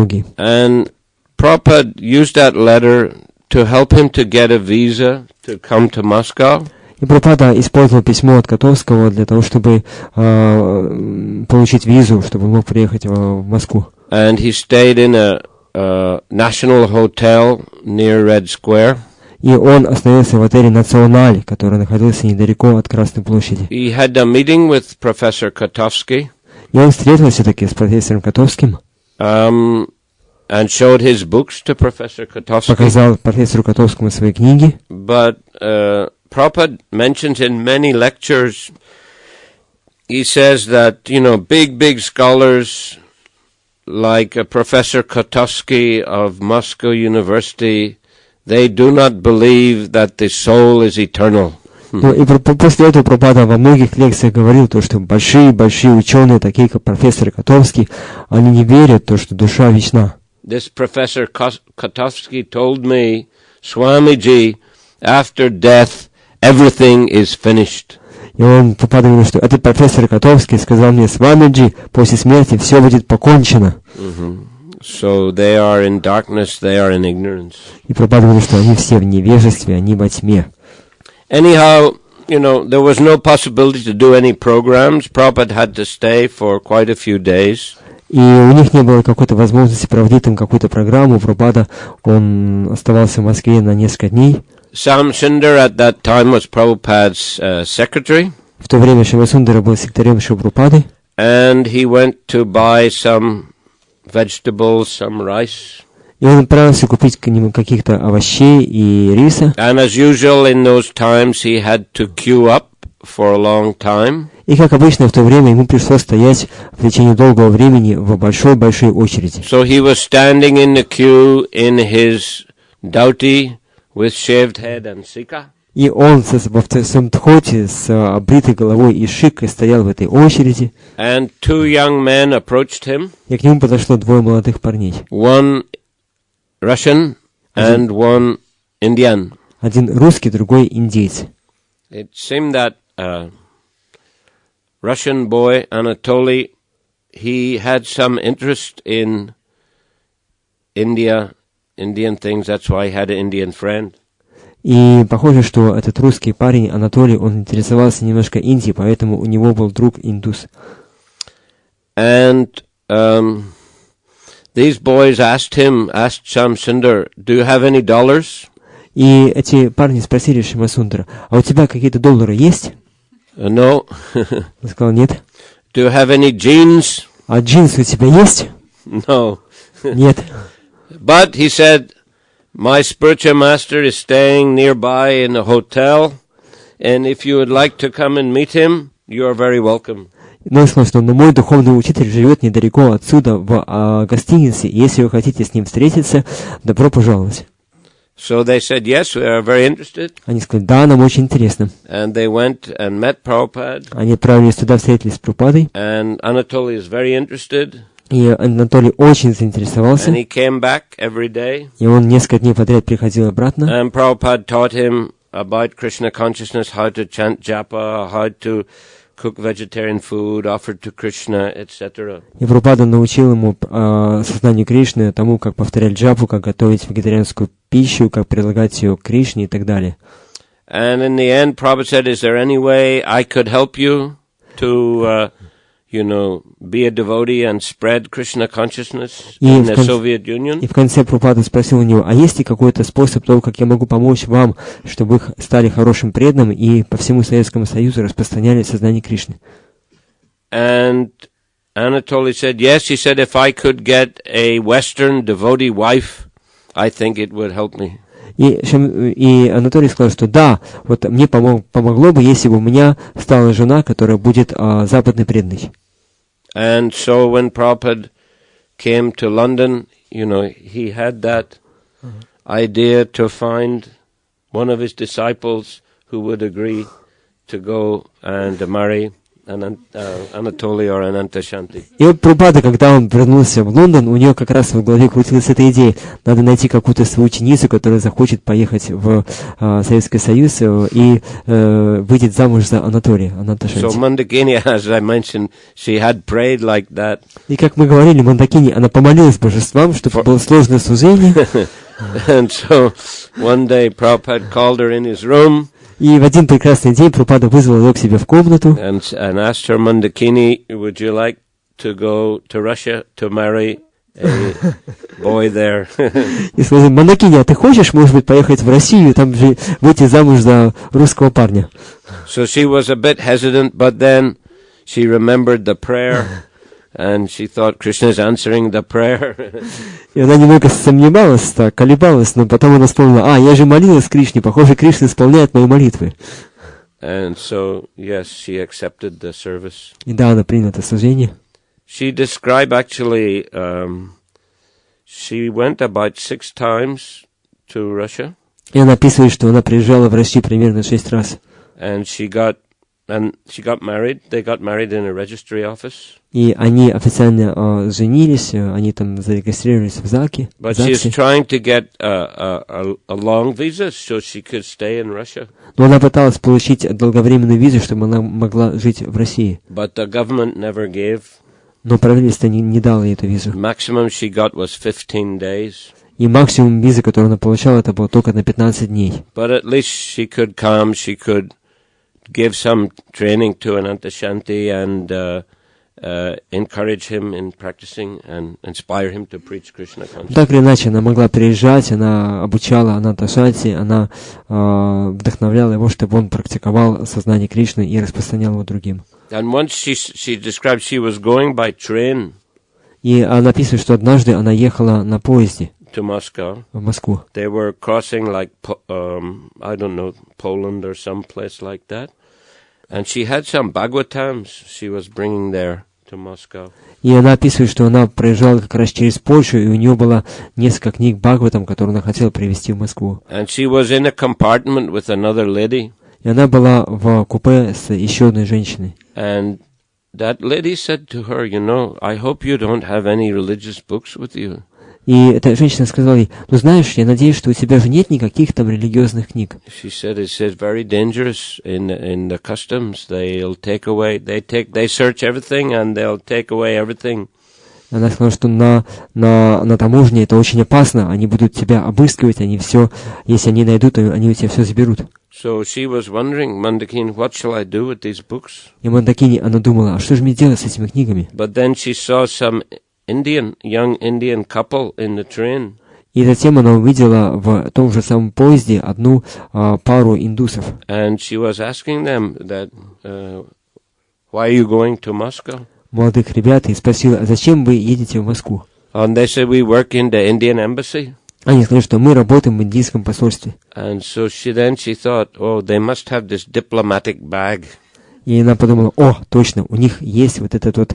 многие. And Prabhupada used that letter to help him to get a visa to come to Moscow. И Прабхупада использовал письмо от Котовского для того, чтобы получить визу, чтобы он мог приехать в Москву. And he stayed in a national hotel near Red Square. И он остановился в отеле «Националь», который находился недалеко от Красной площади. He had a meeting with Professor Kotovsky. И он встретился все-таки с профессором Котовским. And showed his books to Professor Kotovsky. Показал профессору Котовскому свои книги. But Prabhupada mentions in many lectures, he says that, big scholars like Professor Kotovsky of Moscow University, they do not believe that the soul is eternal. Ну, и после этого Прабхупада во многих лекциях говорил, то, что большие ученые, такие как профессор Котовский, они не верят в то, что душа вечна. This Professor Kotovsky told me, Swamiji, after death, everything is finished. И он Прабхупада говорил, что этот профессор Котовский сказал мне, Свамиджи, после смерти все будет покончено. So they are in darkness, they are in ignorance. И Прабхупада говорил, что они все в невежестве, они во тьме. Anyhow, there was no possibility to do any programs. Prabhupada had to stay for quite a few days. И у них не было какой-то возможности проводить там какую-то программу. Прабхупада, он оставался в Москве на несколько дней. Sam Sundar at that time was Prabhupada's secretary. В то время Шьяма-Сундара был секретарем Шрилы Прабхупады. And he went to buy some vegetables, some rice. И он отправился купить каких-то овощей и риса. And as usual in those times, he had to queue up for a long time. И как обычно в то время ему пришлось стоять в течение долгого времени в большой очереди. So he was standing in the queue in his dhoti with shaved head and sika. И он в своем тхоте с обритой головой и шикой стоял в этой очереди. And two young men approached him. И к нему подошло двое молодых парней. One Russian and one Indian. Один русский, другой индейец. It seemed that Russian boy Anatoly, he had some interest in Indian things. That's why he had an Indian friend. И похоже, что этот русский парень Анатолий, он интересовался немножко Индией, поэтому у него был друг индус. And these boys asked Sham Sundar, do you have any dollars? И эти парни спросили Шьяма-Сундара, а у тебя какие-то доллары есть? No. Он сказал, нет. Do you have any jeans? А джинсы у тебя есть? No. Нет. But he said, my spiritual master is staying nearby in a hotel, and if you would like to come and meet him, you are very welcome. Но он сказал, что мой духовный учитель живет недалеко отсюда, в гостинице, и если вы хотите с ним встретиться, добро пожаловать. So they said, yes, we are very interested. Они сказали, да, нам очень интересно. And they went and met Prabhupada. Они отправились туда, встретились с Прабхупадой. And Anatoly is very interested. И Анатолий очень заинтересовался. And he came back every day. И он несколько дней подряд приходил обратно. And Prabhupada taught him about Krishna consciousness, how to chant japa, how to cook vegetarian food, offered to Krishna, etc. И Прабхупада научил ему сознанию Кришны, тому, как повторять джапу, как готовить вегетарианскую пищу, как предлагать ее Кришне и так далее. And in the end, Prabhupada said, is there any way I could help you to, be a devotee and spread Krishna consciousness in the Soviet Union? И в конце Прабхупада спросил у него, а есть ли какой-то способ того, как я могу помочь вам, чтобы вы стали хорошим преданным и по всему Советскому Союзу распространяли сознание Кришны? And Anatoly said, yes. He said, if I could get a Western devotee wife, I think it would help me. И Анатолий сказал, что да, вот мне помогло бы, если бы у меня стала жена, которая будет западной преданной. And so when Prabhupada came to London, he had that idea to find one of his disciples who would agree to go and marry Anatoly or Anantashanti. И вот Прабхупада, когда он вернулся в Лондон, у него как раз в голове крутилась эта идея. Надо найти какую-то свою ученицу, которая захочет поехать в Советский Союз и выйдет замуж за Анатолия, Ананташанти. So Mandakini, as I mentioned, she had prayed like that. И как мы говорили, Мандакини, она помолилась божествам, чтобы было сложное служение. And so one day Prabhupada called her in his room. И в один прекрасный день Прабхупада вызвал ее к себе в комнату. And asked her, Mandakini, would you like to go to Russia to marry a boy there? И сказал: Мандакини, а ты хочешь, может быть, поехать в Россию, там же выйти замуж за русского парня? So she was a bit hesitant, but then she remembered the prayer. And she thought Krishna is answering the prayer. И она немного сомневалась, так, колебалась, но потом она вспомнила: я же молилась Кришне, похоже, Кришна исполняет мои молитвы. And so, yes, she accepted the service. И да, она приняла это служение. She described actually, she went about 6 times to Russia. И она описывает, что она приезжала в Россию примерно 6 раз. And she got married. They got married in a registry office. И они официально женились, они там зарегистрировались в ЗАГСе. But she's trying to get a long visa so she could stay in Russia. Но она пыталась получить долговременную визу, чтобы она могла жить в России. But the government never gave. Но правительство не дало ей эту визу. Maximum she got was 15 days. И максимум визы, которую она получала, это было только на 15 дней. But at least she could come, she could give some training to Anantashanti and encourage him in practicing and inspire him to preach Krishna consciousness. Так или иначе, она могла приезжать, она обучала Ананташанти, она вдохновляла его, чтобы он практиковал сознание Кришны и распространял его другим. And once she described she was going by train. И она описывает, что однажды она ехала на поезде to Moscow. В Москву. They were crossing like I don't know, Poland or some place like that. And she had some Bhagavatams she was bringing there to Moscow. И она описывает, что она проезжала как раз через Польшу, и у нее было несколько книг Бхагаватам, которые она хотела привезти в Москву. And she was in a compartment with another lady. И она была в купе с еще одной женщиной. And that lady said to her, you know, I hope you don't have any religious books with you. И эта женщина сказала ей: ну знаешь, я надеюсь, что у тебя же нет никаких там религиозных книг. She said it's very dangerous in the customs. They'll take away, they search everything and they'll take away everything. Она сказала, что на таможне это очень опасно, они будут тебя обыскивать, они все, если они найдут, то они у тебя все заберут. So she was wondering, Mandakini, what shall I do with these books? И Мандакини, она думала: а что же мне делать с этими книгами? But then she saw some young Indian couple in the train. И затем она увидела в том же самом поезде одну пару индусов. And she was asking them that, why are you going to Moscow? Молодых ребят, и спросила: а зачем вы едете в Москву? And they said, we work in the Indian embassy. Они сказали, что мы работаем в индийском посольстве. And so she thought, oh, they must have this diplomatic bag. И она подумала: о, точно, у них есть вот этот вот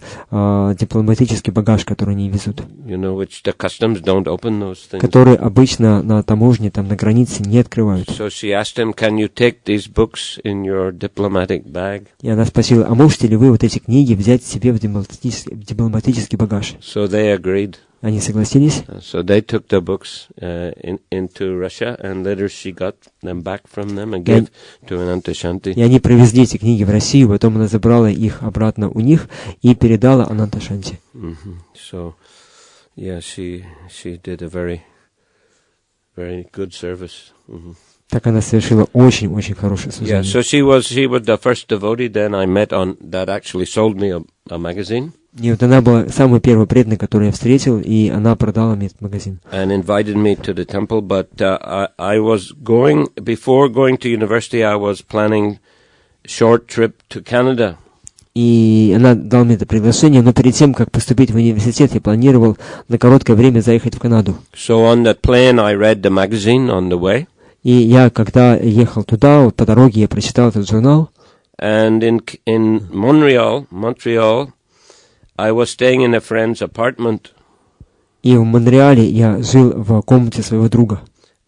дипломатический багаж, который они везут. You know, which the customs don't open those things. Который обычно на таможне, там на границе не открывают. So she asked him, can you take these books in your diplomatic bag? И она спросила: а можете ли вы вот эти книги взять себе в дипломатический багаж? So they agreed. Они согласились. So they took the books into Russia, and later she got them back from them and gave to Anantashanti. И они привезли эти книги в Россию, потом она забрала их обратно у них и передала Ананташанти. So, yeah, she did a very, very good service. Так она совершила очень-очень хорошее служение. Yeah, so she was the first devotee then I met on that actually sold me a magazine. И вот она была самой первой преданной, которую я встретил, и она продала мне этот магазин. And invited me to the temple, but I was before going to university, I was planning short trip to Canada. И она дала мне это приглашение, но перед тем, как поступить в университет, я планировал на короткое время заехать в Канаду. So on that plane, I read the magazine on the way. И я, когда ехал туда, вот по дороге я прочитал этот журнал. And in Montreal, I was staying in a friend's apartment. И в Монреале я жил в комнате своего друга.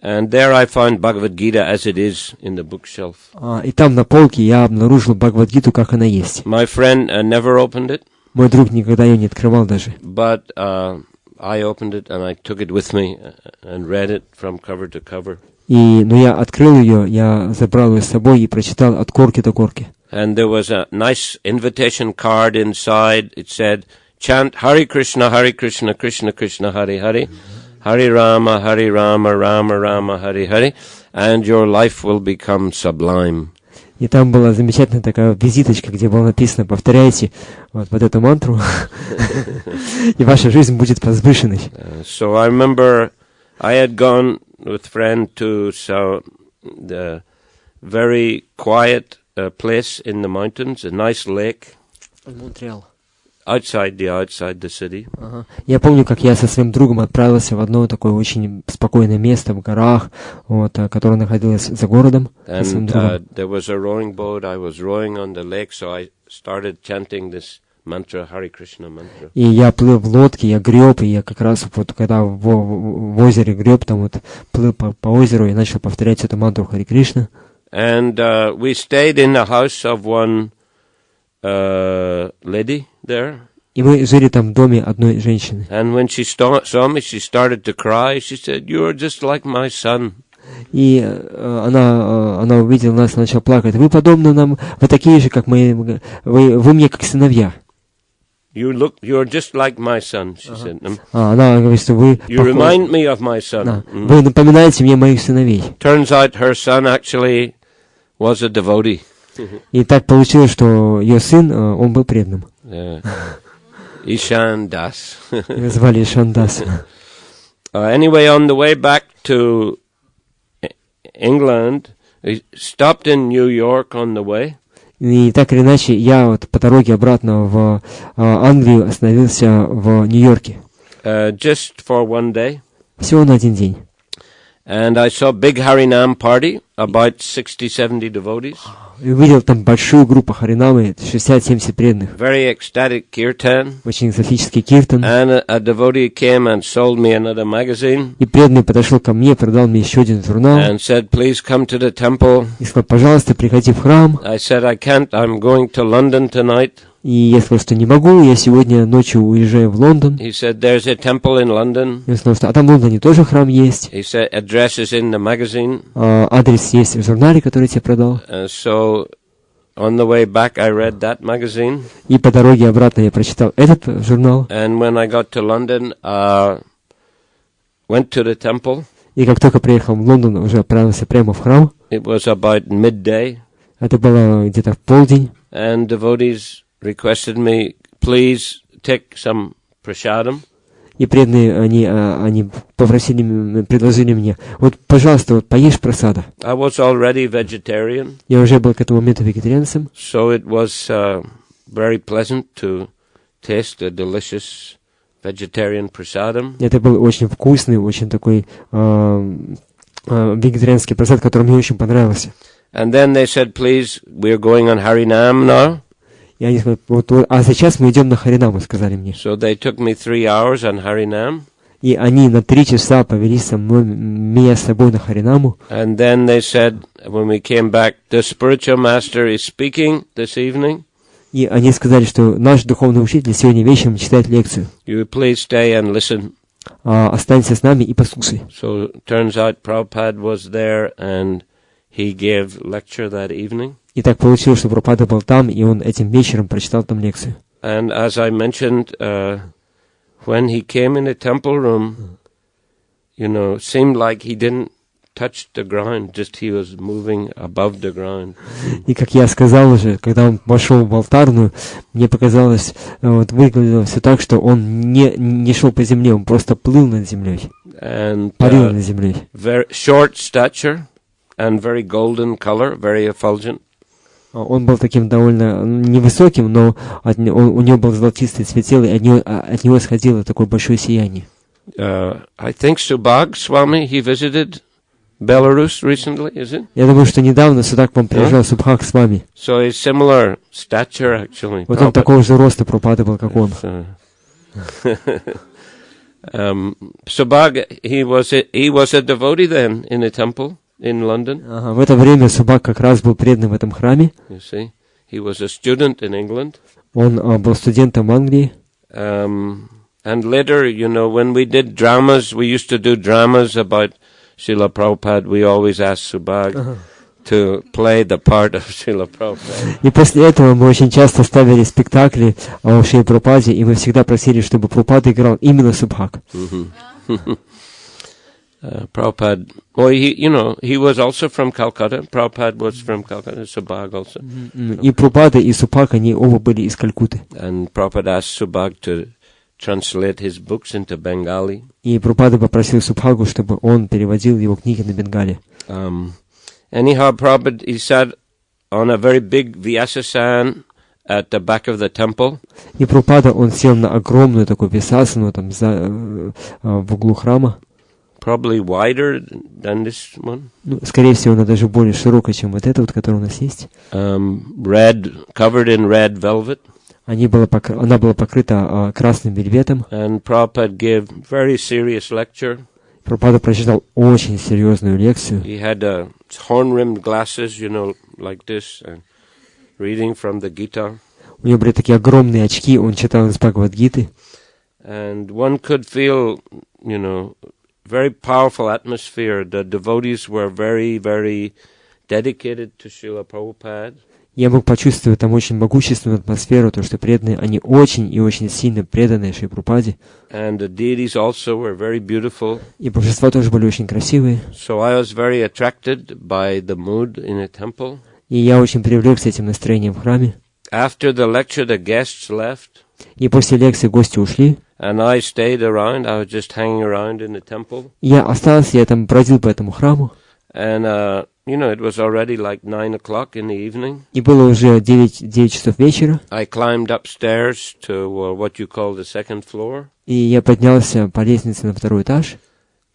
And there I found Bhagavad Gita as it is in the bookshelf. И там на полке я обнаружил Бхагавад-гиту, как она есть. My friend never opened it. Мой друг никогда ее не открывал даже. But I opened it and I took it with me and read it from cover to cover. Но я открыл ее, я забрал ее с собой и прочитал от корки до корки. And there was a nice invitation card inside. It said, chant Hare Krishna, Krishna Krishna, Hare Hare, Hare Rama, Rama Rama, Hare Hare, and your life will become sublime. И там была замечательная такая визиточка, где было написано: повторяйте вот эту мантру, и ваша жизнь будет возвышенной. So I remember I had gone with friend to the very quiet place in the mountains, a nice lake. Montreal. Outside the city. Я помню, как я со своим другом отправился в одно такое очень спокойное место в горах, которое находилось за городом. And there was a rowing boat. I was rowing on the lake, so I started chanting this mantra, Hare Krishna mantra. И я плыл в лодке, я греб, и я как раз когда в озере греб, там плыл по озеру и начал повторять эту мантру Харе Кришна. And we stayed in the house of one lady there. И мы жили там в доме одной женщины. And when she saw me, she started to cry. She said, "You are just like my son." И она увидела нас и начала плакать. Вы подобны нам, вы такие же, как мы, вы мне как сыновья. You are just like my son, she said. Она говорит, что вы You remind me of my son. Вы напоминаете мне моих сыновей. Turns out her son actually was a devotee. И так получилось, что ее сын, он был преданным. Ishan Das. Его звали Ишан Дас. Anyway, on the way back to England, we stopped in New York on the way. И так или иначе, я по дороге обратно в Англию остановился в Нью-Йорке. Just for one day. Всего на один день. And I saw a big Harinam party, about 60-70 devotees. И увидел там большую группу Харинамы, 60-70 преданных. Very ecstatic kirtan. Очень экзотический киртан. And a devotee came and sold me another magazine. И преданный подошел ко мне, продал мне еще один журнал. And said, "Please come to the temple." И сказал: пожалуйста, приходи в храм. I said, "I can't. I'm going to London tonight." И я сказал, что не могу, я сегодня ночью уезжаю в Лондон. He said, "There's a temple in London." Я сказал, что а там в Лондоне тоже храм есть. He said, "Address is in the magazine." Адрес есть в журнале, который я тебе продал. So on the way back, I read that magazine. И по дороге обратно я прочитал этот журнал. And when I got to London, went to the temple. И как только приехал в Лондон, уже отправился прямо в храм. It was about midday. Это было где-то в полдень. And devotees requested me, please take some prasadam. И преданные, они предложили мне: вот, пожалуйста, поешь прасада. I was already vegetarian. Я уже был к этому моменту вегетарианцем. So it was very pleasant to taste a delicious vegetarian prasadam. Это был очень вкусный, очень такой вегетарианский прасад, который мне очень понравился. And then they said, please, we're going on Harinam now. И они сказали: а сейчас мы идем на Харинаму, сказали мне. So they took me 3 hours on Harinam. И они на 3 часа повели меня с собой на Харинаму. And then they said, when we came back, the spiritual master is speaking this evening. И они сказали, что наш духовный учитель сегодня вечером читает лекцию. You please stay and listen. Останься с нами и послушай. So it turns out Prabhupada was there and he gave lecture that evening. И так получилось, что Прабхупада был там, и он этим вечером прочитал там лекцию. And as I mentioned, when he came in the temple room, seemed like he didn't touch the ground, just he was moving above the ground. И как я сказал уже, когда он вошел в алтарную, мне показалось, выглядело все так, что он не шел по земле, он просто плыл над землей, парил над землей. Very short stature and very golden color, very effulgent. Он был таким довольно невысоким, но у него был золотистый цвет тела, и от него исходило такое большое сияние. I think Subhag Swami, he visited Belarus recently, is it? Я думаю, что недавно сюда к вам приезжал Субхаг с вами. So he's similar stature, actually. Вот он такого же роста Прабхупада был, как он. Subhag, he was a devotee then in the temple in London. В это время Субхаг как раз был предан в этом храме. You see, he was a student in England. Он был студентом в Англии. And later, you know, when we did dramas, we used to do dramas about Srila Prabhupada. We always asked Subhag to play the part of Srila Prabhupada. И после этого мы очень часто ставили спектакли о Шриле Прабхупаде, и мы всегда просили, чтобы Прабхупада играл именно Субхаг. Prabhupada, he was also from Calcutta. Prabhupada was from Calcutta, Subhag also. И Прабхупада, и Субхаг, они оба были из Калькутты. And Prabhupada asked Subhag to translate his books into Bengali. И Прабхупада попросил Субхагу, чтобы он переводил его книги на бенгале. Anyhow, Prabhupada, he sat on a very big Vyasasan at the back of the temple. И Прабхупада, он сел на огромную такую висасану там в углу храма. Probably wider than this one. Скорее всего, она даже более широкая, чем вот эта вот, которая у нас есть. Red, covered in red velvet. Она была покрыта красным вельветом. And Prabhupada gave very serious lecture. Прабхупада прочитал очень серьезную лекцию. He had horn-rimmed glasses, you know, like this, reading from the Gita. У него были такие огромные очки, он читал из Бхагавад-гиты. And one could feel, you know, very powerful atmosphere. The devotees were very, very dedicated to Srila Prabhupada. Я мог почувствовать там очень могущественную атмосферу, то, что преданные, они очень и очень сильно преданы Шри Прабхупаде. And the deities also were very beautiful. И божества тоже были очень красивые. So I was very attracted by the mood in the temple. И я очень привлекся этим настроением в храме. After the lecture, the guests left. И после лекции гости ушли. And I stayed around. I was just hanging around in the temple. Я остался, я там бродил по этому храму. And you know, it was already like 9 o'clock in the evening. И было уже 9 часов вечера. I climbed upstairs to what you call the second floor. И я поднялся по лестнице на второй этаж.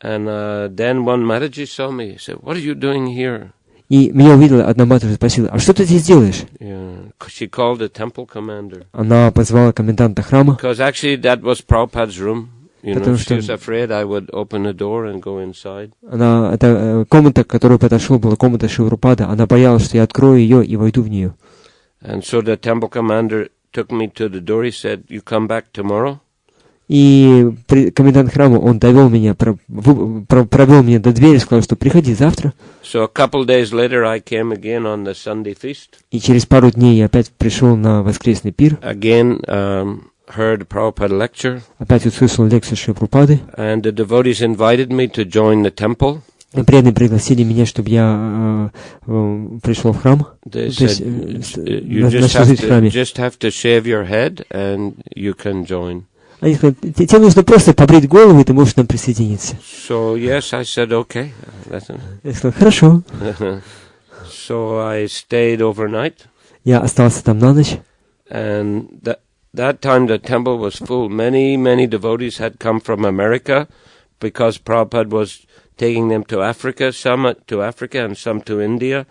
And then one Mataji saw me. He said, "What are you doing here?" И меня увидела одна мать и спросила: «А что ты здесь делаешь?» Yeah, she called the temple commander. Она позвала коменданта храма. Because actually that was Prabhupada's room. You know, Потому she что was afraid I would open the door and go inside. это комната, к которой подошел, была комната Шри Прабхупада. Она боялась, что я открою ее и войду в нее. And so the temple commander took me to the door. He said, "You come back tomorrow." И комендант храма, он довел меня, провел меня до двери, сказал, что приходи завтра. So a couple days later I came again on the Sunday feast. И через пару дней я опять пришел на воскресный пир. Again heard Prabhupada lecture. Опять услышал лекцию Шри Прабхупады. And the devotees invited me to join the temple. Преданные пригласили меня, чтобы я пришел в храм. They said, you just have to shave your head and you can join. Они сказали, тебе нужно просто побрить голову, и ты можешь к нам присоединиться. So yes, I said okay. Я сказал, хорошо. So I stayed overnight. Я остался там на ночь. And that time the temple was full. Many devotees had come from America because Prabhupada was taking them to Africa, some to Africa and some to India,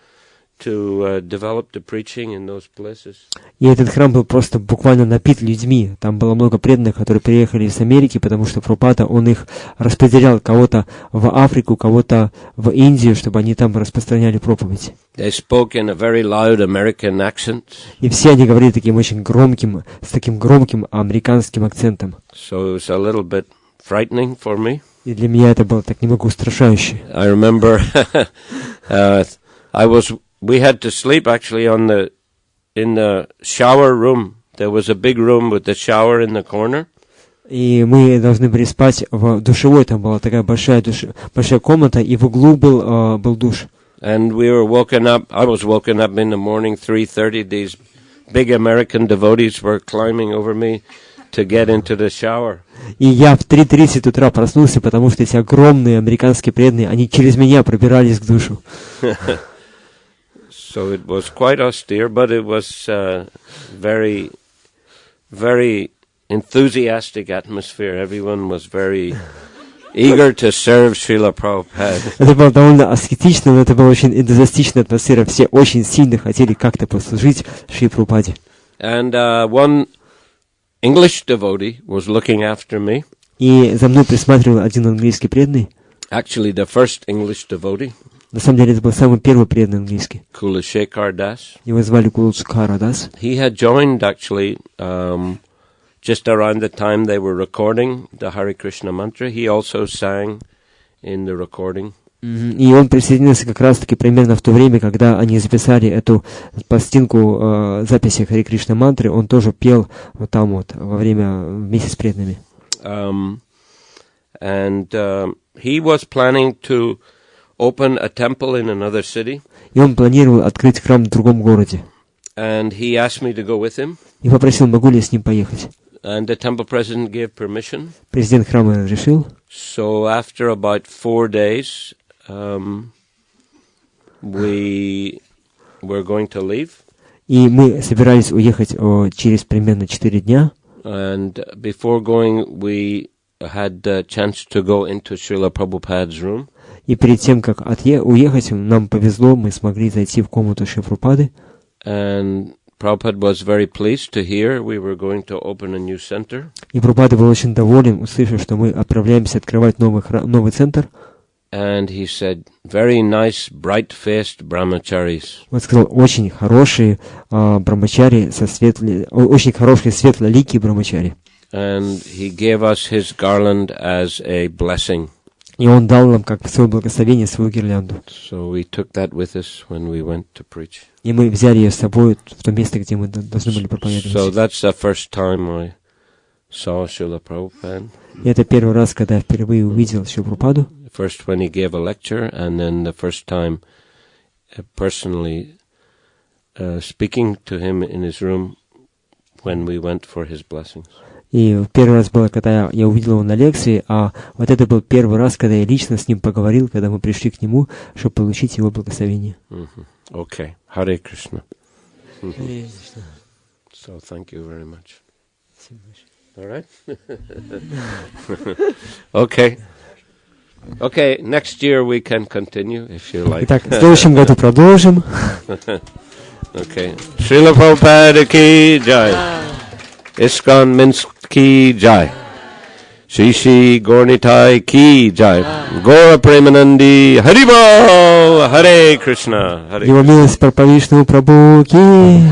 to develop the preaching in those places. И этот храм был просто буквально набит людьми. Там было много преданных, которые приехали из Америки, потому что Прабхупада, он их распределял, кого-то в Африку, кого-то в Индию, чтобы они там распространяли проповедь. They spoke in a very loud American accent. И все они говорили таким очень громким, с таким громким американским акцентом. So it was a little bit frightening for me. И для меня это было так немного устрашающе. I remember we had to sleep actually in the shower room. There was a big room with the shower in the corner. И мы должны были спать в душевой, там была такая большая комната, и в углу был душ. And we were woken up, I was woken up in the morning, 3:30, these big American devotees were climbing over me to get into the shower. И я в 3:30 утра проснулся, потому что эти огромные американские преданные, они через меня пробирались к душу. So it was quite austere, but it was very, very enthusiastic atmosphere. Everyone was very eager to serve Srila Prabhupada. Это было довольно аскетично, но это была очень энтузиастичная атмосфера. Все очень сильно хотели как-то послужить Шри Прабхупаде. And one English devotee was looking after me. И за мной присматривал один английский преданный. Actually, the first English devotee, На самом деле, это был самый первый преданный английский. Kulashekar Das. Его звали Кулашекар Дас. He had joined actually just around the time they were recording the Hare Krishna mantra. He also sang in the recording. И он присоединился как раз-таки примерно в то время, когда они записали эту пластинку записи Харе Кришна мантры. Он тоже пел вот там вот во время вместе с преданными. He was planning to open a temple in another city. И он планировал открыть храм в другом городе. And he asked me to go with him. И попросил, могу ли я с ним поехать. And the temple president gave permission. Президент храма разрешил. So after about 4 days, we were going to leave. И мы собирались уехать через примерно 4 дня. And before going, we had the chance to go into Srila Prabhupada's room. И перед тем, как уехать, нам повезло, мы смогли зайти в комнату Шри Прабхупады. And Prabhupada was very pleased to hear we were going to open a new center. И Прабхупада был очень доволен, услышав, что мы отправляемся открывать новый центр. And he said, very nice, bright-faced brahmacharis. Он сказал, очень хорошие брамачари, очень хорошие светлоликие брамачари. And he gave us his garland as a blessing. И он дал нам как свое благословение, свою гирлянду. So we took that with us when we went to preach. И мы взяли ее с собой в то место, где мы должны были проповедовать. So that's the first time I saw Srila Prabhupada. И это первый раз, когда я впервые увидел Шри Прабхупаду. First when he gave a lecture, and then the first time personally speaking to him in his room when we went for his blessings. И первый раз было, когда я увидел его на лекции, а вот это был первый раз, когда я лично с ним поговорил, когда мы пришли к нему, чтобы получить его благословение. Okay. Hare Krishna. So thank you very much. All right? Okay. Okay, next year we can continue, if you like. Итак, в следующем году продолжим. Okay. Srila Prabhupada ki jai. ISKCON Minsk ki jai. Shri Shri Gaurnitai ki jai. Gaura Premanandi Haribol. Hare Krishna. Hare Его милость Прабхавишну Прабху ки.